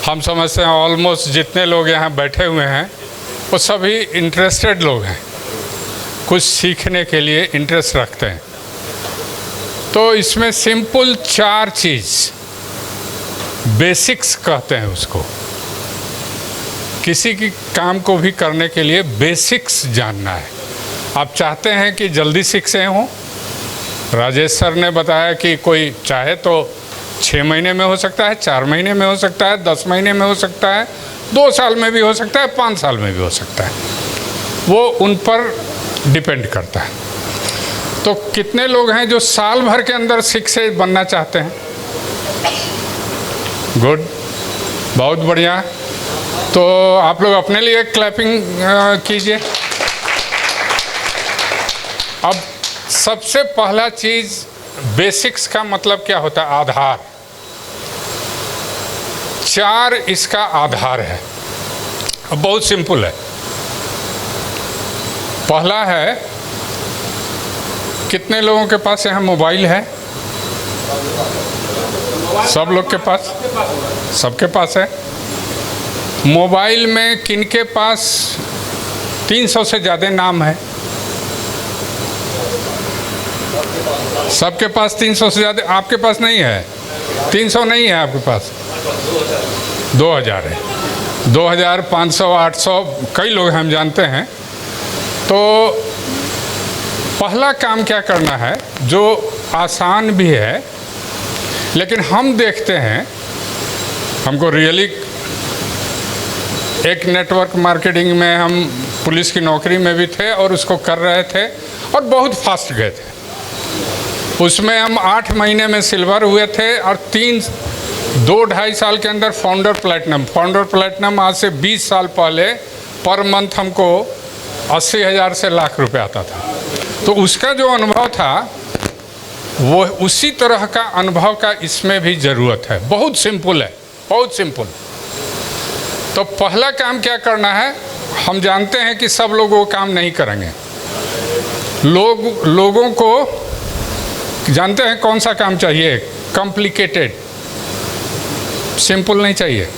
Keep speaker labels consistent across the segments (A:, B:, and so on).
A: हम समझते हैं ऑलमोस्ट जितने लोग यहाँ बैठे हुए हैं वो सभी इंटरेस्टेड लोग हैं, कुछ सीखने के लिए इंटरेस्ट रखते हैं। तो इसमें सिंपल 4 चीज़ बेसिक्स कहते हैं उसको। किसी की काम को भी करने के लिए बेसिक्स जानना है। आप चाहते हैं कि जल्दी सीख से हों। राजेश सर ने बताया कि कोई चाहे तो 6 महीने में हो सकता है, 4 महीने में हो सकता है, 10 महीने में हो सकता है, 2 साल में भी हो सकता है, 5 साल में भी हो सकता है। वो उन पर डिपेंड करता है। तो कितने लोग हैं जो साल भर के अंदर शिक्षक बनना चाहते हैं? गुड, बहुत बढ़िया। तो आप लोग अपने लिए क्लैपिंग कीजिए। अब सबसे पहला चीज़ बेसिक्स का मतलब क्या होता है? आधार। 4 इसका आधार है। अब बहुत सिंपल है। पहला है, कितने लोगों के पास यहाँ मोबाइल है? सब लोग के पास, सबके पास है। मोबाइल में किनके पास 300 से ज़्यादा नाम है? सबके पास 300 से ज़्यादा। आपके पास नहीं है? 300 नहीं है आपके पास? 2000 है। 2000, 500, 800 कई लोग हम जानते हैं। तो पहला काम क्या करना है, जो आसान भी है, लेकिन हम देखते हैं, हमको रियली एक नेटवर्क मार्केटिंग में हम पुलिस की नौकरी में भी थे और उसको कर रहे थे और बहुत फास्ट गए थे। उसमें हम 8 महीने में सिल्वर हुए थे और 2-2.5 साल के अंदर फाउंडर प्लेटिनम आज से 20 साल पहले पर मंथ हमको 80,000 से लाख रुपए आता था। तो उसका जो अनुभव था वो उसी तरह का अनुभव का इसमें भी ज़रूरत है। बहुत सिंपल है, बहुत सिंपल। तो पहला काम क्या करना है, हम जानते हैं कि सब लोग वो काम नहीं करेंगे। लोगों को जानते हैं कौन सा काम चाहिए, कॉम्प्लिकेटेड, सिंपल नहीं चाहिए।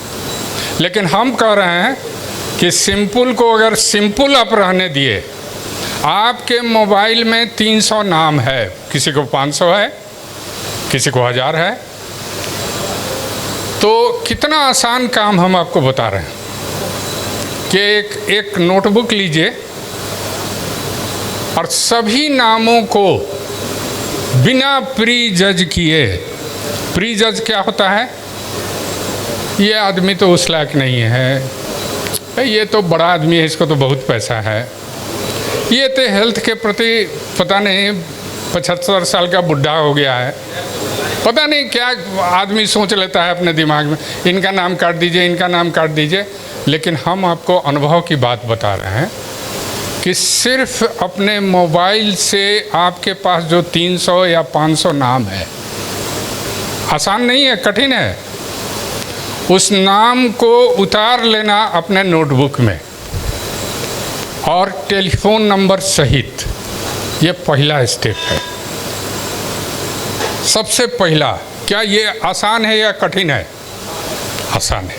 A: लेकिन हम कह रहे हैं कि सिंपल को अगर सिंपल आप रहने दिए, आपके मोबाइल में 300 नाम है, किसी को 500 है, किसी को 1000 है, तो कितना आसान काम हम आपको बता रहे हैं कि एक नोटबुक लीजिए और सभी नामों को बिना प्री जज किए, प्री जज क्या होता है? ये आदमी तो उस लायक नहीं है, ये तो बड़ा आदमी है, इसको तो बहुत पैसा है, ये तो हेल्थ के प्रति पता नहीं 75 साल का बुढ़ा हो गया है, पता नहीं क्या आदमी सोच लेता है अपने दिमाग में, इनका नाम काट दीजिए, इनका नाम काट दीजिए। लेकिन हम आपको अनुभव की बात बता रहे हैं कि सिर्फ अपने मोबाइल से आपके पास जो 300 या 500 नाम है, आसान नहीं है, कठिन है। उस नाम को उतार लेना अपने नोटबुक में और टेलीफोन नंबर सहित, ये पहला स्टेप है। सबसे पहला, क्या ये आसान है या कठिन है? आसान है।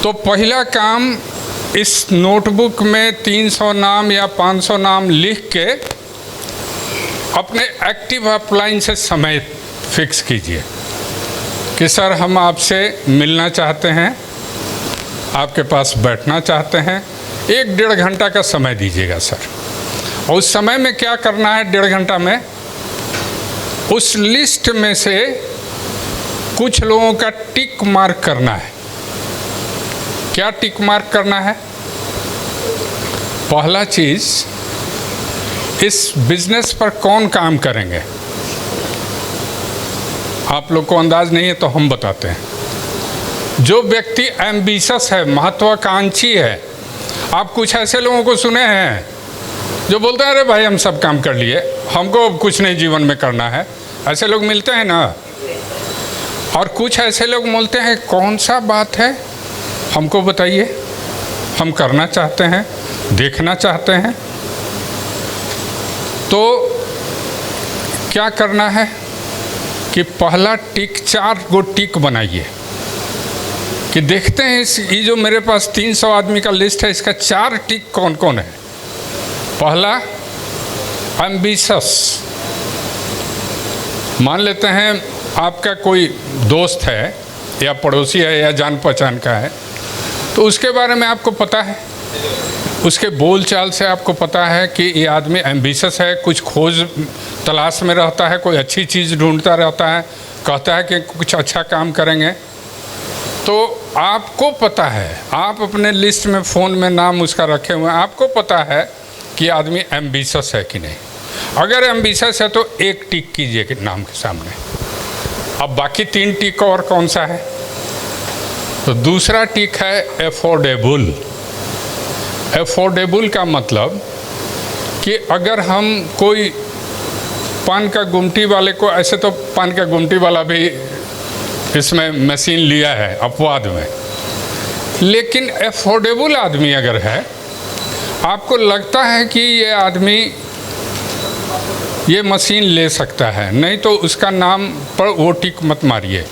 A: तो पहला काम, इस नोटबुक में 300 नाम या 500 नाम लिख के अपने एक्टिव अपलाइन से समय फिक्स कीजिए कि सर हम आपसे मिलना चाहते हैं, आपके पास बैठना चाहते हैं, 1-1.5 घंटा का समय दीजिएगा सर। और उस समय में क्या करना है? 1.5 घंटा में उस लिस्ट में से कुछ लोगों का टिक मार्क करना है। क्या टिक मार्क करना है? पहला चीज़, इस बिजनेस पर कौन काम करेंगे? आप लोग को अंदाज नहीं है तो हम बताते हैं। जो व्यक्ति एम्बिशस है, महत्वाकांक्षी है, आप कुछ ऐसे लोगों को सुने हैं जो बोलते हैं अरे भाई हम सब काम कर लिए, हमको कुछ नहीं जीवन में करना है। ऐसे लोग मिलते हैं ना। और कुछ ऐसे लोग बोलते हैं कौन सा बात है, हमको बताइए, हम करना चाहते हैं, देखना चाहते हैं। तो क्या करना है कि पहला टिक 4 गो टिक बनाइए कि देखते हैं ये जो मेरे पास 300 आदमी का लिस्ट है, इसका 4 टिक कौन कौन है। पहला एम्बिशस। मान लेते हैं आपका कोई दोस्त है या पड़ोसी है या जान पहचान का है, तो उसके बारे में आपको पता है, उसके बोल चाल से आपको पता है कि ये आदमी एम्बिशस है, कुछ खोज तलाश में रहता है, कोई अच्छी चीज़ ढूंढता रहता है, कहता है कि कुछ अच्छा काम करेंगे। तो आपको पता है, आप अपने लिस्ट में फ़ोन में नाम उसका रखे हुए हैं, आपको पता है कि आदमी एम्बिशस है कि नहीं। अगर एम्बिशस है तो 1 टिक कीजिए नाम के सामने। अब बाकी 3 टिक और कौन सा है? तो दूसरा टिक है एफोर्डेबल। एफोर्डेबल का मतलब कि अगर हम कोई पान का गुमटी वाले को, ऐसे तो पान का गुमटी वाला भी इसमें मशीन लिया है अपवाद में, लेकिन एफोर्डेबल आदमी अगर है, आपको लगता है कि ये आदमी ये मशीन ले सकता है, नहीं तो उसका नाम पर वो टिक मत मारिए।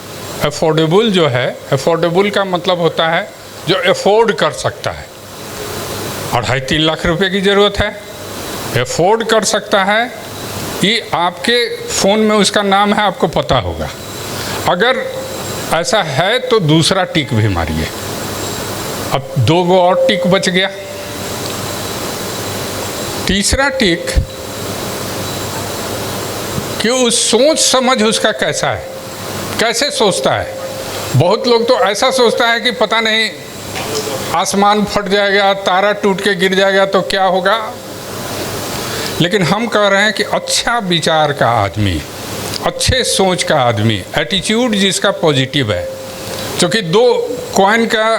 A: एफोर्डेबल जो है, एफोर्डेबल का मतलब होता है जो एफोर्ड कर सकता है। 2.5-3 लाख रुपए की ज़रूरत है, एफोर्ड कर सकता है, ये आपके फ़ोन में उसका नाम है, आपको पता होगा। अगर ऐसा है तो दूसरा टिक भी मारिए। अब 2 गो और टिक बच गया। तीसरा टिक कि उस सोच समझ उसका कैसा है, कैसे सोचता है। बहुत लोग तो ऐसा सोचता है कि पता नहीं आसमान फट जाएगा, तारा टूट के गिर जाएगा तो क्या होगा। लेकिन हम कह रहे हैं कि अच्छा विचार का आदमी, अच्छे सोच का आदमी, एटीट्यूड जिसका पॉजिटिव है, क्योंकि 2 कॉइन का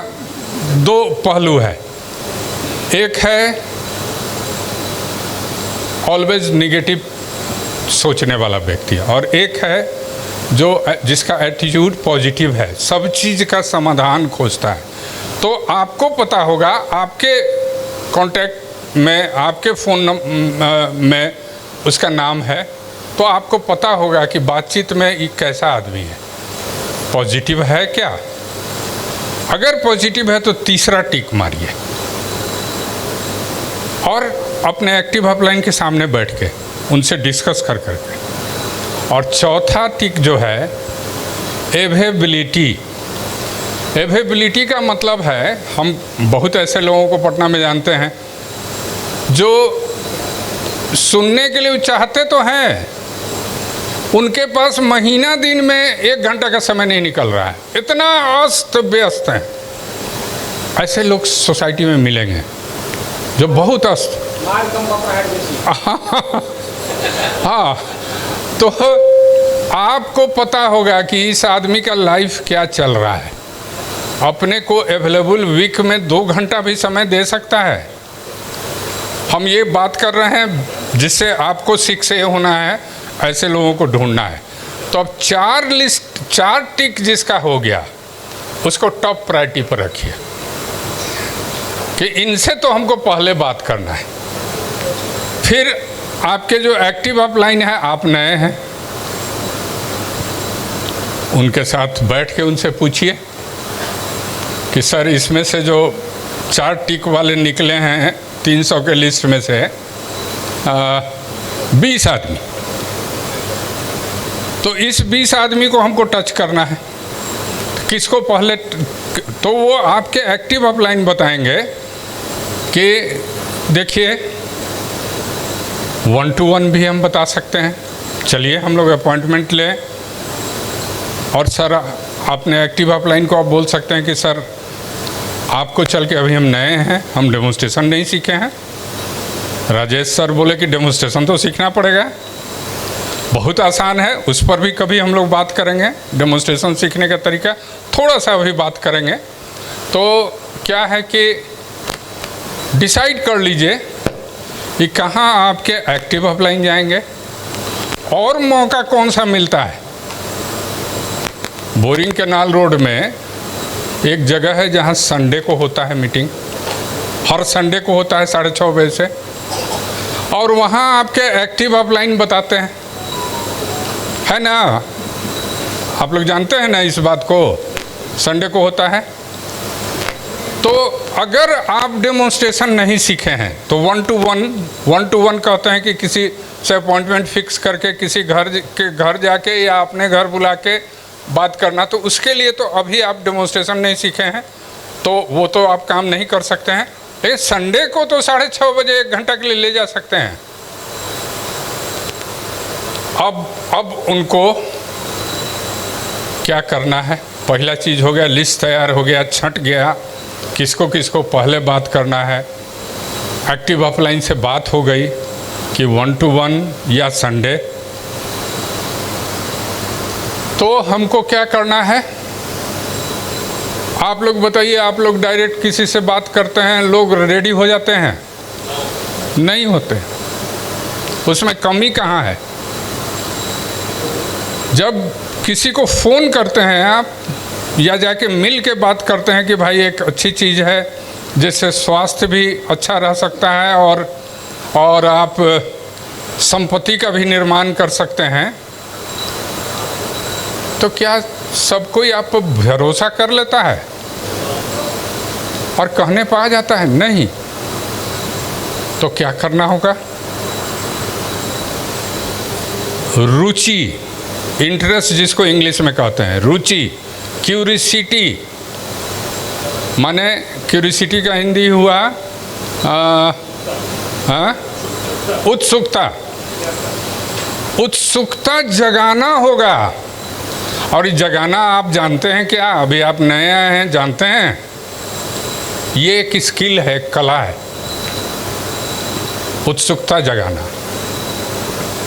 A: 2 पहलू है। एक है ऑलवेज निगेटिव सोचने वाला व्यक्ति, और एक है जिसका एटीट्यूड पॉजिटिव है, सब चीज़ का समाधान खोजता है। तो आपको पता होगा, आपके कांटेक्ट में, आपके फ़ोन में उसका नाम है, तो आपको पता होगा कि बातचीत में ये कैसा आदमी है, पॉजिटिव है क्या। अगर पॉजिटिव है तो तीसरा टिक मारिए और अपने एक्टिव अपलाइन के सामने बैठ के उनसे डिस्कस कर करके। और चौथा टिक जो है एवेबिलिटी। एवेबिलिटी का मतलब है, हम बहुत ऐसे लोगों को पटना में जानते हैं जो सुनने के लिए चाहते तो हैं, उनके पास महीना दिन में 1 घंटा का समय नहीं निकल रहा है, इतना अस्त व्यस्त हैं। ऐसे लोग सोसाइटी में मिलेंगे जो बहुत अस्त। हाँ, तो आपको पता होगा कि इस आदमी का लाइफ क्या चल रहा है। अपने को अवेलेबल वीक में 2 घंटा भी समय दे सकता है। हम ये बात कर रहे हैं जिससे आपको सीख से होना है, ऐसे लोगों को ढूंढना है। तो अब 4 टिक जिसका हो गया, उसको टॉप प्रायोरिटी पर रखिए कि इनसे तो हमको पहले बात करना है। फिर आपके जो एक्टिव अपलाइन है, आप नए हैं, उनके साथ बैठ के उनसे पूछिए कि सर इसमें से जो 4 टिक वाले निकले हैं 300 के लिस्ट में से 20 आदमी, तो इस 20 आदमी को हमको टच करना है। किसको पहले, तो वो आपके एक्टिव अपलाइन बताएंगे कि देखिए 1-to-1 भी हम बता सकते हैं, चलिए हम लोग अपॉइंटमेंट लें। और सर आपने एक्टिव अपलाइन को आप बोल सकते हैं कि सर आपको चल के अभी हम नए हैं, हम डेमोन्स्ट्रेशन नहीं सीखे हैं। राजेश सर बोले कि डेमोन्स्ट्रेशन तो सीखना पड़ेगा, बहुत आसान है, उस पर भी कभी हम लोग बात करेंगे। डेमोन्स्ट्रेशन सीखने का तरीका थोड़ा सा अभी बात करेंगे। तो क्या है कि डिसाइड कर लीजिए कि कहाँ आपके एक्टिव अपलाइन जाएंगे और मौका कौन सा मिलता है। बोरिंग कैनाल रोड में एक जगह है जहाँ संडे को होता है मीटिंग, हर संडे को होता है 6:30 बजे से, और वहाँ आपके एक्टिव अपलाइन बताते हैं, है ना। आप लोग जानते हैं ना इस बात को, संडे को होता है। तो अगर आप डेमोन्स्ट्रेशन नहीं सीखे हैं तो 1-to-1 कहते हैं कि किसी से अपॉइंटमेंट फिक्स करके किसी घर जाके या अपने घर बुला के बात करना, तो उसके लिए तो अभी आप डेमोन्स्ट्रेशन नहीं सीखे हैं तो वो तो आप काम नहीं कर सकते हैं। लेकिन संडे को तो 6:30 बजे 1 घंटा के लिए ले जा सकते हैं। अब उनको क्या करना है, पहला चीज़ हो गया, लिस्ट तैयार हो गया, छंट गया किसको किसको पहले बात करना है। एक्टिव अपलाइन से बात हो गई कि 1-to-1 या संडे। तो हमको क्या करना है, आप लोग बताइए। आप लोग डायरेक्ट किसी से बात करते हैं, लोग रेडी हो जाते हैं? नहीं होते। उसमें कमी कहाँ है? जब किसी को फ़ोन करते हैं आप या जाके मिल के बात करते हैं कि भाई एक अच्छी चीज़ है जिससे स्वास्थ्य भी अच्छा रह सकता है और आप संपत्ति का भी निर्माण कर सकते हैं, तो क्या सब कोई आप पर भरोसा कर लेता है और कहने पर आ जाता है? नहीं। तो क्या करना होगा? रुचि, इंटरेस्ट जिसको इंग्लिश में कहते हैं, रुचि, क्यूरिसिटी, माने क्यूरिसिटी का हिंदी हुआ उत्सुकता। उत्सुकता जगाना होगा। और जगाना आप जानते हैं क्या? अभी आप नए आए हैं, जानते हैं? ये एक स्किल है, कला है, उत्सुकता जगाना।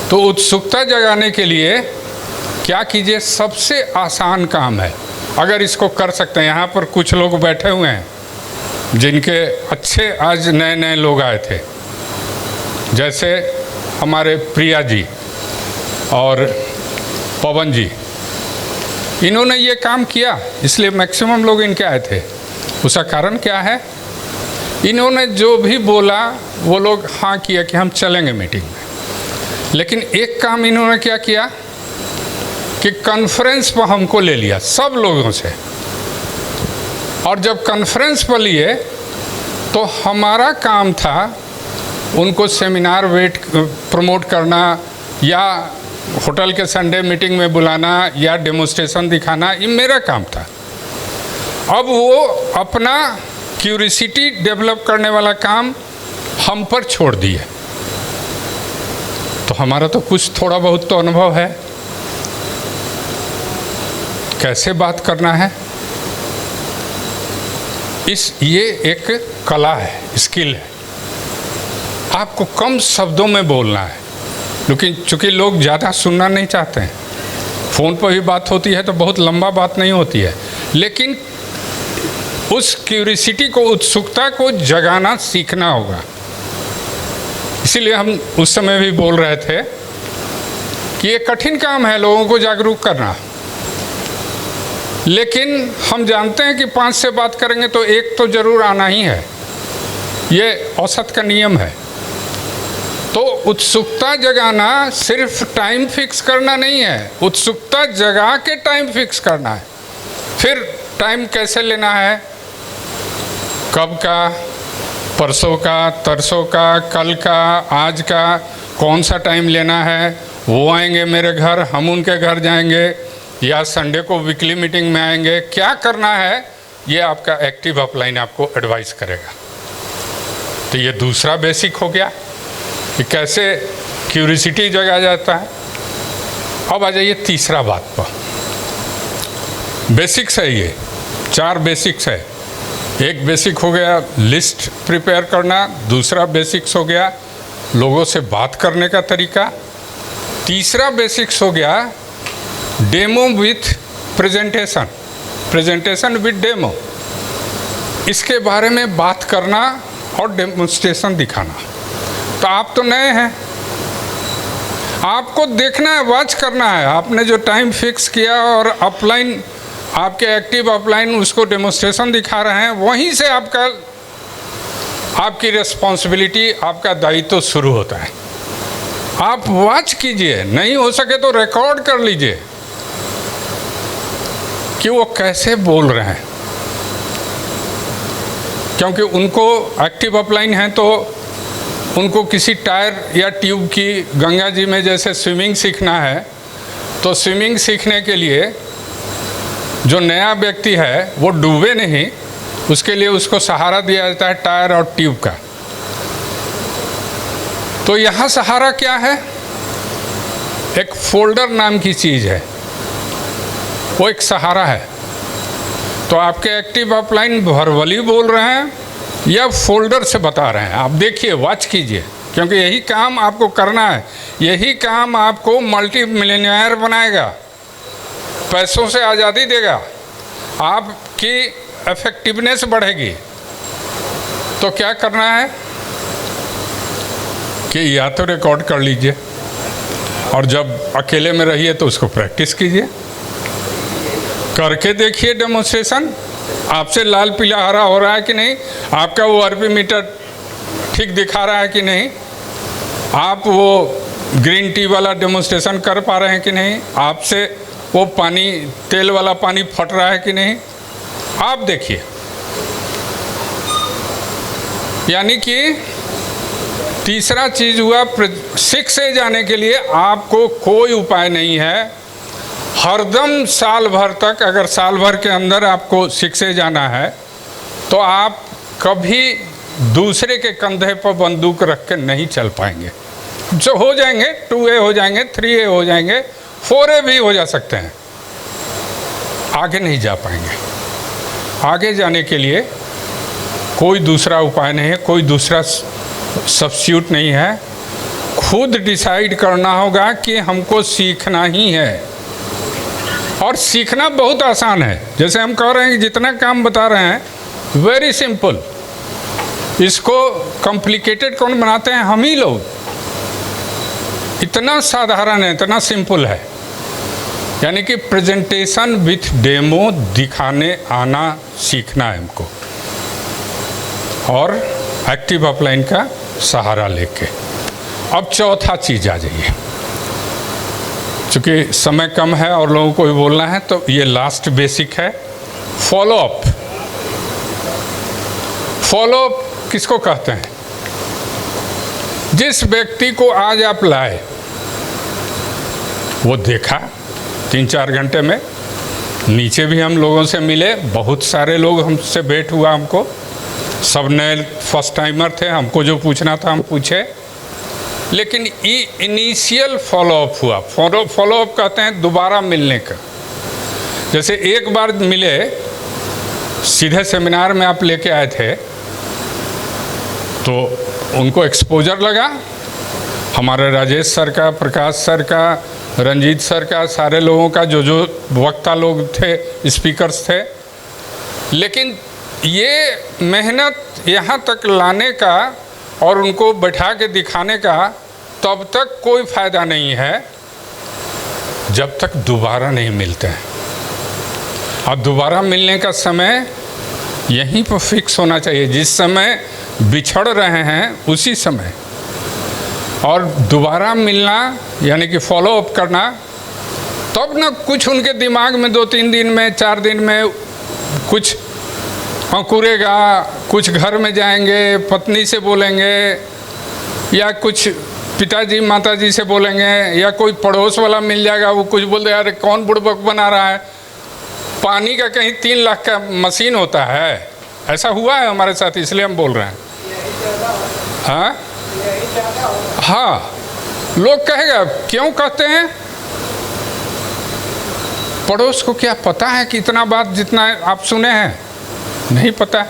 A: तो उत्सुकता जगाने के लिए क्या कीजिए? सबसे आसान काम है, अगर इसको कर सकते हैं। यहाँ पर कुछ लोग बैठे हुए हैं जिनके अच्छे आज नए नए लोग आए थे, जैसे हमारे प्रिया जी और पवन जी। इन्होंने ये काम किया, इसलिए मैक्सिमम लोग इनके आए थे। उसका कारण क्या है? इन्होंने जो भी बोला वो लोग हाँ किया कि हम चलेंगे मीटिंग में। लेकिन एक काम इन्होंने क्या किया कि कॉन्फ्रेंस पर हमको ले लिया सब लोगों से। और जब कॉन्फ्रेंस पर लिए तो हमारा काम था उनको सेमिनार प्रमोट करना या होटल के संडे मीटिंग में बुलाना या डेमोन्स्ट्रेशन दिखाना, ये मेरा काम था। अब वो अपना क्यूरियोसिटी डेवलप करने वाला काम हम पर छोड़ दिए। तो हमारा तो कुछ थोड़ा बहुत तो अनुभव है, कैसे बात करना है। ये एक कला है, स्किल है। आपको कम शब्दों में बोलना है, लेकिन चूँकि लोग ज़्यादा सुनना नहीं चाहते हैं, फ़ोन पर भी बात होती है तो बहुत लंबा बात नहीं होती है, लेकिन उस क्यूरियोसिटी को, उत्सुकता को जगाना सीखना होगा। इसीलिए हम उस समय भी बोल रहे थे कि ये कठिन काम है लोगों को जागरूक करना। लेकिन हम जानते हैं कि 5 से बात करेंगे तो 1 तो ज़रूर आना ही है, ये औसत का नियम है। तो उत्सुकता जगाना सिर्फ टाइम फिक्स करना नहीं है, उत्सुकता जगा के टाइम फिक्स करना है। फिर टाइम कैसे लेना है, कब का, परसों का, तरसों का, कल का, आज का, कौन सा टाइम लेना है। वो आएंगे मेरे घर, हम उनके घर जाएंगे, या संडे को वीकली मीटिंग में आएंगे, क्या करना है ये आपका एक्टिव अपलाइन आपको एडवाइस करेगा। तो ये दूसरा बेसिक हो गया कि कैसे क्यूरियोसिटी जगाया जाता है। अब आ जाइए तीसरा बात पर। बेसिक्स है, ये 4 बेसिक्स है। एक बेसिक हो गया लिस्ट प्रिपेयर करना, दूसरा बेसिक्स हो गया लोगों से बात करने का तरीका, तीसरा बेसिक्स हो गया demo with presentation, presentation with demo. इसके बारे में बात करना और डेमोन्स्ट्रेशन दिखाना। तो आप तो नए हैं, आपको देखना है, वॉच करना है। आपने जो टाइम फिक्स किया और अपलाइन, आपके एक्टिव अपलाइन उसको डेमोन्स्ट्रेशन दिखा रहे हैं, वहीं से आपकी रिस्पॉन्सिबिलिटी, आपका दायित्व शुरू होता है। आप वॉच कीजिए, नहीं हो सके तो रिकॉर्ड कर लीजिए। कि वो कैसे बोल रहे हैं, क्योंकि उनको एक्टिव अपलाइन है तो उनको किसी टायर या ट्यूब की, गंगा जी में जैसे स्विमिंग सीखना है तो स्विमिंग सीखने के लिए जो नया व्यक्ति है वो डूबे नहीं, उसके लिए उसको सहारा दिया जाता है टायर और ट्यूब का। तो यहाँ सहारा क्या है? एक फोल्डर नाम की चीज़ है, वो एक सहारा है। तो आपके एक्टिव अपलाइन वर्बली बोल रहे हैं या फोल्डर से बता रहे हैं, आप देखिए, वॉच कीजिए, क्योंकि यही काम आपको करना है, यही काम आपको मल्टी मिलियनेयर बनाएगा, पैसों से आज़ादी देगा, आपकी इफेक्टिवनेस बढ़ेगी। तो क्या करना है कि या तो रिकॉर्ड कर लीजिए और जब अकेले में रहिए तो उसको प्रैक्टिस कीजिए, करके देखिए डेमोन्स्ट्रेशन, आपसे लाल पीला हरा हो रहा है कि नहीं, आपका वो आरपी मीटर ठीक दिखा रहा है कि नहीं, आप वो ग्रीन टी वाला डेमोन्स्ट्रेशन कर पा रहे हैं कि नहीं, आपसे वो पानी, तेल वाला पानी फट रहा है कि नहीं, आप देखिए। यानी कि तीसरा चीज़ हुआ, सीख से जाने के लिए आपको कोई उपाय नहीं है। हरदम साल भर तक, अगर साल भर के अंदर आपको सीख से जाना है तो आप कभी दूसरे के कंधे पर बंदूक रख के नहीं चल पाएंगे। जो हो जाएंगे 2A हो जाएंगे, 3A हो जाएंगे, 4A भी हो जा सकते हैं, आगे नहीं जा पाएंगे। आगे जाने के लिए कोई दूसरा उपाय नहीं है, कोई दूसरा सब्स्टिट्यूट नहीं है। खुद डिसाइड करना होगा कि हमको सीखना ही है, और सीखना बहुत आसान है। जैसे हम कह रहे हैं कि जितना काम बता रहे हैं वेरी सिंपल, इसको कॉम्प्लिकेटेड कौन बनाते हैं? हम ही लोग। इतना साधारण है, इतना सिंपल है। यानी कि प्रेजेंटेशन विथ डेमो दिखाने आना सीखना है हमको, और एक्टिव अपलाइन का सहारा लेके। अब चौथा चीज़ आ जाइए, चूँकि समय कम है और लोगों को भी बोलना है, तो ये लास्ट बेसिक है, फॉलोअप। फॉलोअप किसको कहते हैं? जिस व्यक्ति को आज आप लाए, वो देखा 3-4 घंटे में, नीचे भी हम लोगों से मिले, बहुत सारे लोग हमसे भेंट हुआ, हमको सब नए फर्स्ट टाइमर थे, हमको जो पूछना था हम पूछे, लेकिन ये इनिशियल फॉलोअप हुआ। फॉलोअप कहते हैं दोबारा मिलने का। जैसे एक बार मिले, सीधे सेमिनार में आप लेके आए थे तो उनको एक्सपोजर लगा, हमारे राजेश सर का, प्रकाश सर का, रंजीत सर का, सारे लोगों का, जो जो वक्ता लोग थे, स्पीकर्स थे। लेकिन ये मेहनत यहाँ तक लाने का और उनको बैठा के दिखाने का तब तक कोई फ़ायदा नहीं है जब तक दोबारा नहीं मिलते हैं। और दोबारा मिलने का समय यहीं पर फिक्स होना चाहिए, जिस समय बिछड़ रहे हैं उसी समय। और दोबारा मिलना यानी कि फॉलो अप करना, तब ना कुछ उनके दिमाग में 2-3 दिन में, 4 दिन में कुछ अंकुरेगा, कुछ घर में जाएंगे, पत्नी से बोलेंगे, या कुछ पिताजी माताजी से बोलेंगे, या कोई पड़ोस वाला मिल जाएगा, वो कुछ बोल दे, अरे कौन बुड़बक बना रहा है, पानी का कहीं 3 लाख का मशीन होता है। ऐसा हुआ है हमारे साथ, इसलिए हम बोल रहे हैं। हाँ, लोग कहेगा, क्यों कहते हैं? पड़ोस को क्या पता है कि इतना बात जितना आप सुने हैं? नहीं पता।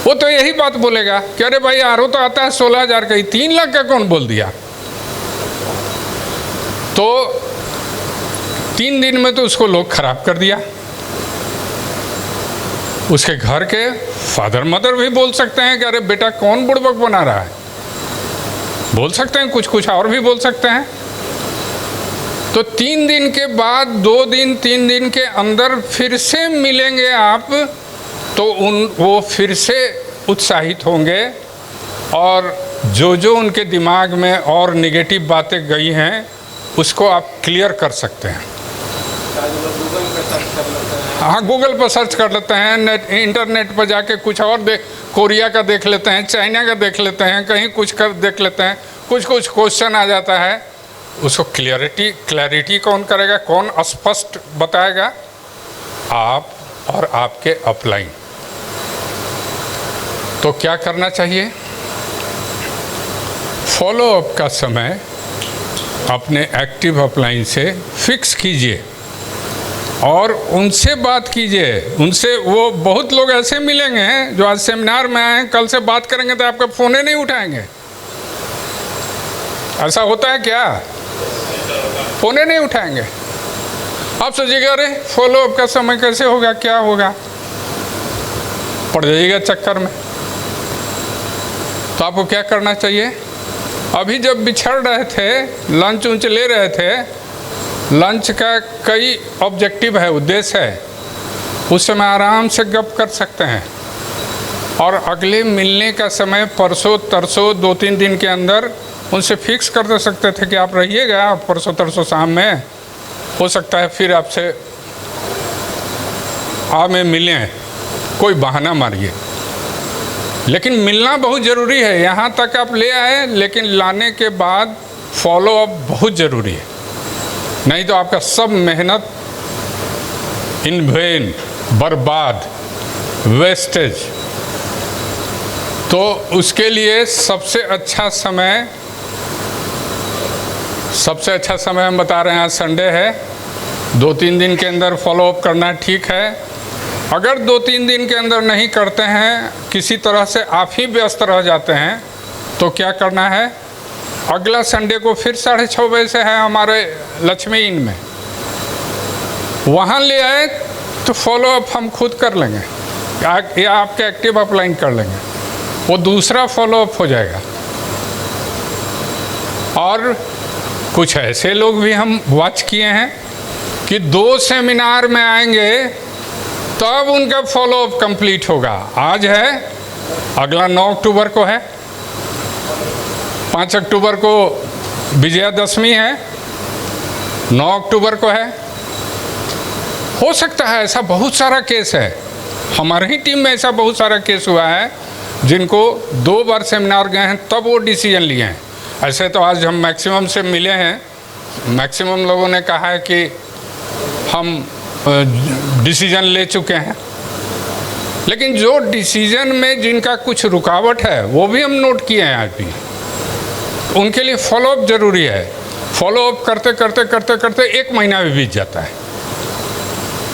A: वो तो यही बात बोलेगा कि अरे भाई आरओ तो आता है 16,000 का, ही 3 लाख का कौन बोल दिया? तो 3 दिन में तो उसको लोग खराब कर दिया। उसके घर के फादर मदर भी बोल सकते हैं कि अरे बेटा कौन बुड़बक बना रहा है, बोल सकते हैं, कुछ कुछ और भी बोल सकते हैं। तो 3 दिन के बाद, 2 दिन 3 दिन के अंदर फिर से मिलेंगे आप, तो वो फिर से उत्साहित होंगे, और जो जो उनके दिमाग में और नेगेटिव बातें गई हैं उसको आप क्लियर कर सकते हैं। हाँ, गूगल पर सर्च कर लेते हैं, इंटरनेट पर जाके कुछ और कोरिया का देख लेते हैं, चाइना का देख लेते हैं, कहीं कुछ कर देख लेते हैं, कुछ क्वेश्चन आ जाता है। उसको क्लैरिटी कौन करेगा, कौन स्पष्ट बताएगा? आप और आपके अपलाइन। तो क्या करना चाहिए? फॉलो अप का समय अपने एक्टिव अपलाइन से फिक्स कीजिए और उनसे बात कीजिए। उनसे, वो बहुत लोग ऐसे मिलेंगे हैं जो आज सेमिनार में आए हैं, कल से बात करेंगे तो आपका फ़ोन ही नहीं उठाएंगे। ऐसा होता है क्या? फ़ोन ही नहीं उठाएंगे। आप सोचिएगा, अरे फॉलो अप का समय कैसे होगा, क्या होगा, पड़ जाइएगा चक्कर में। तो आपको क्या करना चाहिए? अभी जब बिछड़ रहे थे, लंच उंच ले रहे थे, लंच का कई ऑब्जेक्टिव है, उद्देश्य है, उस समय आराम से गप कर सकते हैं। और अगले मिलने का समय परसों तरसों 2-3 दिन के अंदर उनसे फिक्स कर दे सकते थे कि आप रहिएगा, परसों तरसों शाम में हो सकता है फिर आपसे में मिलें, कोई बहाना मारिए। लेकिन मिलना बहुत ज़रूरी है। यहाँ तक आप ले आए, लेकिन लाने के बाद फॉलो अप बहुत ज़रूरी है, नहीं तो आपका सब मेहनत इन वेन, बर्बाद, वेस्टेज। तो उसके लिए सबसे अच्छा समय हम बता रहे हैं, आज संडे है, 2-3 दिन के अंदर फॉलो अप करना ठीक है। अगर 2-3 दिन के अंदर नहीं करते हैं, किसी तरह से आप ही व्यस्त रह जाते हैं, तो क्या करना है? अगला संडे को फिर 6:30 बजे से है हमारे लक्ष्मी इन में, वहाँ ले आए तो फॉलो अप हम खुद कर लेंगे या आपके एक्टिव अपलाइन कर लेंगे, वो दूसरा फॉलो अप हो जाएगा। और कुछ ऐसे लोग भी हम वॉच किए हैं कि 2 सेमिनार में आएंगे तब उनका फॉलो अप कंप्लीट होगा। आज है, अगला 9 अक्टूबर को है, 5 अक्टूबर को विजयादशमी है, 9 अक्टूबर को है। हो सकता है ऐसा बहुत सारा केस है, हमारी ही टीम में ऐसा बहुत सारा केस हुआ है जिनको 2 बार सेमिनार गए हैं तब वो डिसीजन लिए हैं। ऐसे तो आज हम मैक्सिमम से मिले हैं, मैक्सिमम लोगों ने कहा है कि हम डिसीजन ले चुके हैं, लेकिन जो डिसीजन में जिनका कुछ रुकावट है वो भी हम नोट किए हैं आज भी। उनके लिए फॉलो अप ज़रूरी है। फॉलो अप करते करते करते करते 1 महीना भी बीत जाता है,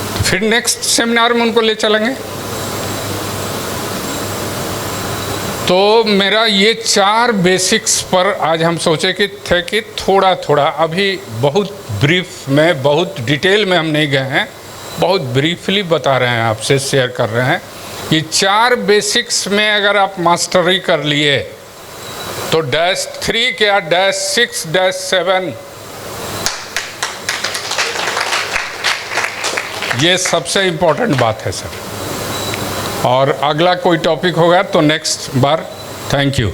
A: तो फिर नेक्स्ट सेमिनार में उनको ले चलेंगे। तो मेरा ये 4 बेसिक्स पर आज हम सोचे कि थोड़ा थोड़ा, अभी बहुत ब्रीफ में, बहुत डिटेल में हम नहीं गए हैं, बहुत ब्रीफली बता रहे हैं, आपसे शेयर कर रहे हैं। ये 4 बेसिक्स में अगर आप मास्टरी कर लिए तो -3 क्या -6 -7 ये सबसे इम्पोर्टेंट बात है सर। और अगला कोई टॉपिक होगा तो नेक्स्ट बार। Thank you.